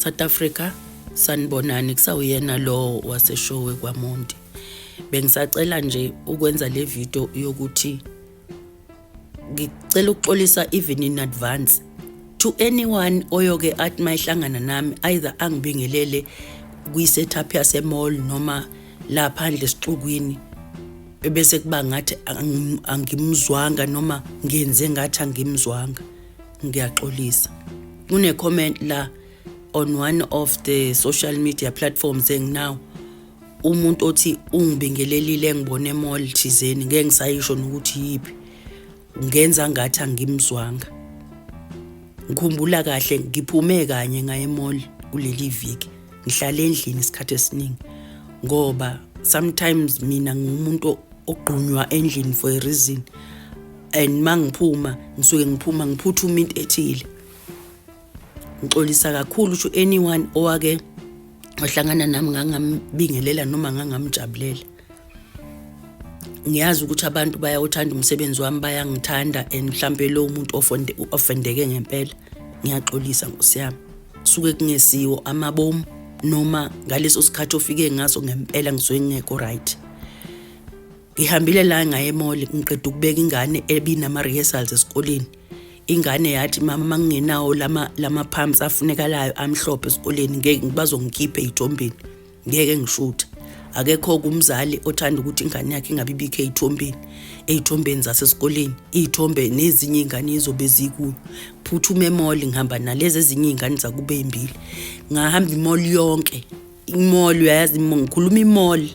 South Africa, sanibonani, kusawuyena lo waseshowe kwaMondi. Bengisacela nje ukwenza le video yokuthi ngicela ukuxolisa even in advance to anyone oyoke athi mayihlangana nami either angibingelele kwi-setup yase-mall noma la phandle esixukwini bese kuba ngathi angimzwanga noma ngenze ngathi angimzwanga. Ngiyaxolisa. Kune comment la on one of the social media platforms enginawo, umuntu othi ungibingelelile ngibone e-mall thizeni, ngeke ngisayisho nokuthi yipi, ngenza ngathi angimzwanga. Ngikhumbula kahle ngiphume kanye ngaye e-mall kuleli viki, ngihlale endlini isikhathi esiningi ngoba sometimes mina ngumuntu ogqunywa endlini for a reason, and mangiphuma ngisuke ngiphuthuma into ethile. Ngixolisa kakhulu to anyone owake wahlangana nami ngangambingelela noma ngangamjabulela. Ngiyazi ukuthi abantu bayawuthanda umsebenzi wami, bayangithanda, and mhlambe lo muntu ofendeke ngempela. Ngiyaxolisa Nkosi yami, suke kungesiwo amabomu noma ngaleso sikhathi ofike ngaso ngempela ngisuke ngekho right. Ngihambile la ngaye e-mall ngiqeda ukubeka ingane ebinama rehearsals esikoleni. Ingane yathi mama mangingenawo lama pumps afunekalayo amhlophe esikoleni ngeke bazongikhipha ezithombeni, ngeke ngishuthe. Akekho kumzali othanda ukuthi ingane yakhe ingabibikho ezithombeni zasesikoleni, izithombe nezinye ingane izobe zikuyo. Phuthuma e-mall ngihamba nalezi ezinye ingane zakube ezimbili. Ngahamba i-mall yonke, i-mall uyazi ngikhuluma i-mall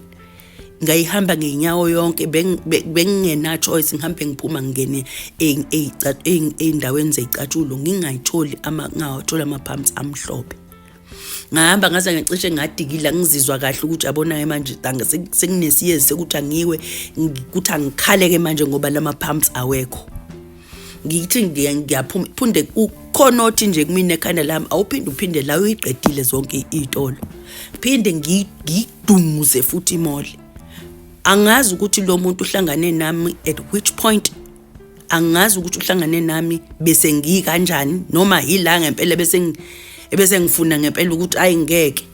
ngayihamba ngenyawo yonke, bengingena choice ngihambe ngiphuma ngene eindaweni zezicathulo ngingayitholi ngawathola ama-pumps amhlophe. Ngahamba ngaze ngicishe ngadikila, ngizizwa kahle ukuthi abonayo manje sekunesiyezi sekuthi angiwe ukuthi angikhaleke manje ngoba lama-pumps awekho. Ngithi ngiyaphuma phunde ukhona othi nje kumina ekhanda lami, uphinde la uyiqedile zonke izitolo, phinde ngidunguze futhi i-mall. Angazi ukuthi lo muntu uhlangane nami at which point, angazi ukuthi uhlangane nami bese ngikanjani noma yila ngempela bese ngifuna ngempela ukuthi ayingeke.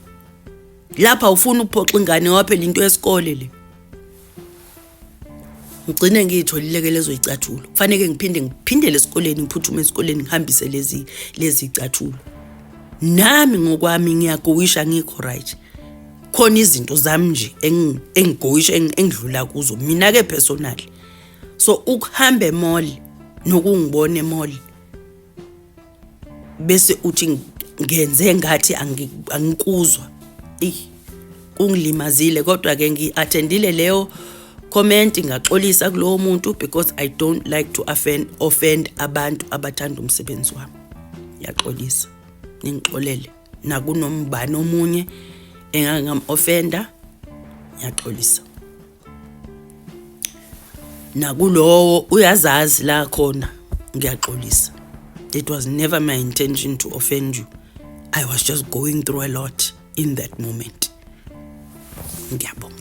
Lapha ufuna ukuphoxa ingane waphela into yesikole le. Ngigcine ngitholile ke lezo izicathulo. Kufanele ngiphindele esikoleni, ngiphuthume esikoleni ngihambise lezi izicathulo. Nami ngokwami ngiyagowisha ngikho right. Khona izinto zami nje engigowisha engidlula kuzo mina ke personally. So ukuhamba e-mall nokungibona e-mall bese uthi ngenze ngathi angikuzwa, kungilimazile. Kodwa ke ngiattendile leyo comment, ngaxolisa kulowo muntu because I don't like to offend abantu abathanda umsebenzi wami. Ngiyaxolisa, ngixolele nakunombani omunye engangam-offenda, ngiyaxolisa. Nakulowo uyazazi la khona, ngiyaxolisa. It was never my intention to offend you. I was just going through a lot in that moment. Ngiyabonga.